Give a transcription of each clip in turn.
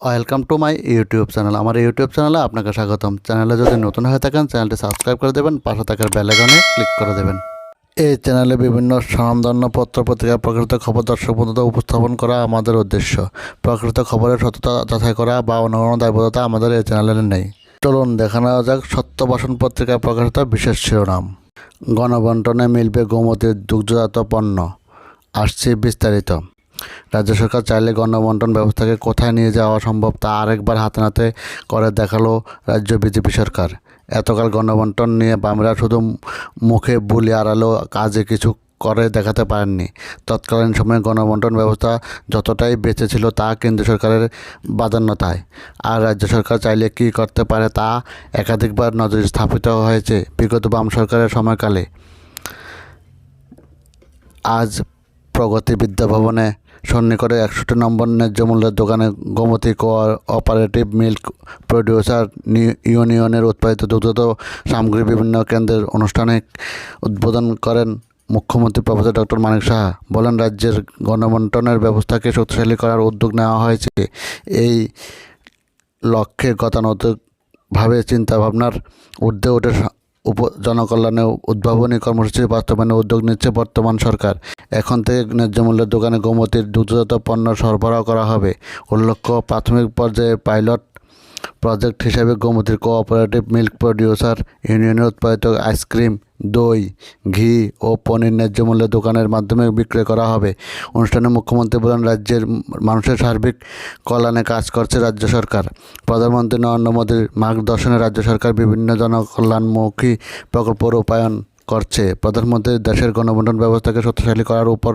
Welcome to my YouTube channel. আমার YouTube চ্যানেলে আপনাকে স্বাগতম। চ্যানেলে যদি নতুন হয়ে থাকেন চ্যানেলটি সাবস্ক্রাইব করে দেবেন, পাশে থাকার বেল আইকনে ক্লিক করে দেবেন। এই চ্যানেলে বিভিন্ন স্বনামধন্য পত্র পত্রিকা প্রকৃত খবর দর্শক বন্ধুতে উপস্থাপন করা আমাদের উদ্দেশ্য। প্রকৃত খবরের সত্যতা যাচাই করা বা অন্য কোনো দায়বদ্ধতা আমাদের এই চ্যানেলে নেই। চলুন দেখানো যাক সত্যবাসন পত্রিকায় প্রকাশিত বিশেষ শিরোনাম। গণবন্টনে মিলবে গোমতীর দুগ্ধজাত পণ্য, আসছে বিস্তারিত। রাজ্য সরকার চাইলে গণবন্টন ব্যবস্থাকে কোথায় নিয়ে যাওয়া সম্ভব তা আরেকবার হাতে নাতে করে দেখালো রাজ্য বিজেপি সরকার। এতকাল গণবন্টন নিয়ে বামেরা শুধু মুখে বুলি আড়ালেও কাজে কিছু করে দেখাতে পারেননি। তৎকালীন সময়ে গণবন্টন ব্যবস্থা যতটাই বেঁচে ছিল তা কেন্দ্র সরকারের বাদান্যতায়। আর রাজ্য সরকার চাইলে কী করতে পারে তা একাধিকবার নজরে স্থাপিত হয়েছে বিগত বাম সরকারের সময়কালে। আজ প্রগতি বিদ্যাভবনে সন্নিকটে 61 নম্বর ন্যায্য মূল্যের দোকানে গোমতী কোঅপারেটিভ মিল্ক প্রডিউসার ইউনিয়নের উৎপাদিত দুগ্ধজাত সামগ্রী বিভিন্ন কেন্দ্রের আনুষ্ঠানিক উদ্বোধন করেন মুখ্যমন্ত্রী প্রফেসর ডক্টর মানিক সাহা। বলেন, রাজ্যের গণবন্টনের ব্যবস্থাকে শক্তিশালী করার উদ্যোগ নেওয়া হয়েছে। এই লক্ষ্যে গতানুগতিকভাবে চিন্তাভাবনার ঊর্ধ্বে উঠে জনকল্যাণে উদ্ভাবনী কর্মসূচি বাস্তবায়নের উদ্যোগ নিচ্ছে বর্তমান সরকার। এখন থেকে ন্যায্য মূল্যের দোকানে গোমতীর দুগ্ধজাত পণ্য সরবরাহ করা হবে। উল্লেখ্য, প্রাথমিক পর্যায়ে পাইলট প্রজেক্ট হিসেবে গোমতীর কোঅপারেটিভ মিল্ক প্রডিউসার ইউনিয়নের উৎপাদিত আইসক্রিম, দই, ঘি ও পনির ন্যায্য মূল্যের দোকানের মাধ্যমে বিক্রয় করা হবে। অনুষ্ঠানে মুখ্যমন্ত্রী বলেন, রাজ্যের মানুষের সার্বিক কল্যাণে কাজ করছে রাজ্য সরকার। প্রধানমন্ত্রী নরেন্দ্র মোদীর মার্গদর্শনে রাজ্য সরকার বিভিন্ন জনকল্যাণমুখী প্রকল্প রূপায়ণ করছে। প্রধানমন্ত্রী দেশের গণবন্টন ব্যবস্থাকে শক্তিশালী করার উপর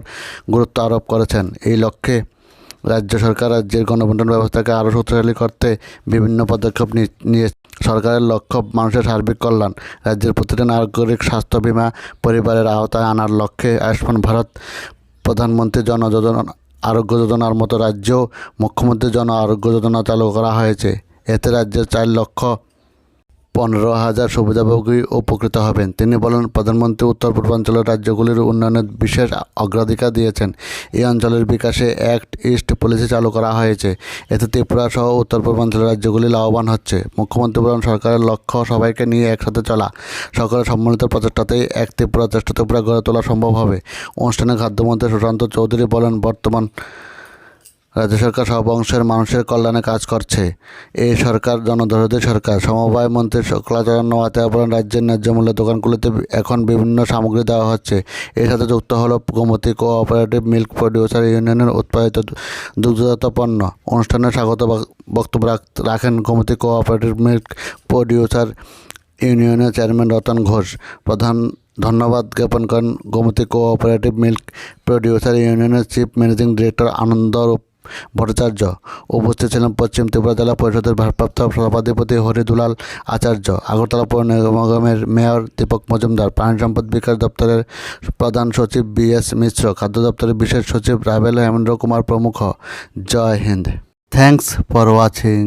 গুরুত্ব আরোপ করেছেন। এই লক্ষ্যে রাজ্য সরকার রাজ্যের গণবন্টন ব্যবস্থাকে আরও শক্তিশালী করতে বিভিন্ন পদক্ষেপ নিয়ে সরকারের লক্ষ্য মানুষের সার্বিক কল্যাণ। রাজ্যের প্রতিটি নাগরিক স্বাস্থ্য বিমা পরিবারের আওতায় আনার লক্ষ্যে আয়ুষ্মান ভারত, প্রধানমন্ত্রী জন আরোগ্য যোজনার মতো রাজ্যেও মুখ্যমন্ত্রী জন আরোগ্য যোজনা চালু করা হয়েছে। এতে রাজ্যের 4,15,000 সুবিধাভোগী উপকৃত হবেন। তিনি বলেন, প্রধানমন্ত্রী উত্তর পূর্বাঞ্চলের রাজ্যগুলির উন্নয়নে বিশেষ অগ্রাধিকার দিয়েছেন। এই অঞ্চলের বিকাশে অ্যাক্ট ইস্ট পলিসি চালু করা হয়েছে। এতে ত্রিপুরা সহ উত্তর পূর্বাঞ্চলের রাজ্যগুলি লাভবান হচ্ছে। মুখ্যমন্ত্রী বলেন, সরকারের লক্ষ্য সবাইকে নিয়ে একসাথে চলা। সকলের সম্মিলিত প্রচেষ্টাতেই এক ত্রিপুরা শ্রেষ্ঠ ত্রিপুরা গড়ে তোলা সম্ভব হবে। অনুষ্ঠানে খাদ্যমন্ত্রী সুশান্ত চৌধুরী বলেন, বর্তমান রাজ্য সরকার সব অংশের মানুষের কল্যাণে কাজ করছে। এই সরকার জনদরদী সরকার। সমবায় মন্ত্রী শুক্লাচরণ নোয়াতিয়া বলেন, রাজ্যের ন্যায্য মূল্যের দোকানগুলিতে এখন বিভিন্ন সামগ্রী দেওয়া হচ্ছে। এর সাথে যুক্ত হলো গোমতী কোঅপারেটিভ মিল্ক প্রডিউসার ইউনিয়নের উৎপাদিত দুগ্ধজাত পণ্য। অনুষ্ঠানে স্বাগত বক্তব্য রাখেন গোমতী কোঅপারেটিভ মিল্ক প্রডিউসার ইউনিয়নের চেয়ারম্যান রতন ঘোষ। ধন্যবাদ জ্ঞাপন করেন গোমতী কোঅপারেটিভ মিল্ক প্রডিউসার ইউনিয়নের চিফ ম্যানেজিং ডিরেক্টর আনন্দরূপ ভট্টাচার্য। উপস্থিত ছিলেন পশ্চিম ত্রিপুরা জেলা পরিষদের ভারপ্রাপ্ত সভাধিপতি হরি দুলাল আচার্য, আগরতলা পৌর নিগমের মেয়র দীপক মজুমদার, প্রাণী সম্পদ বিকাশ দপ্তরের প্রধান সচিব BS মিশ্র, খাদ্য দপ্তরের বিশেষ সচিব রাভেল হেমেন্দ্র কুমার প্রমুখ। Jai Hind. Thanks for watching.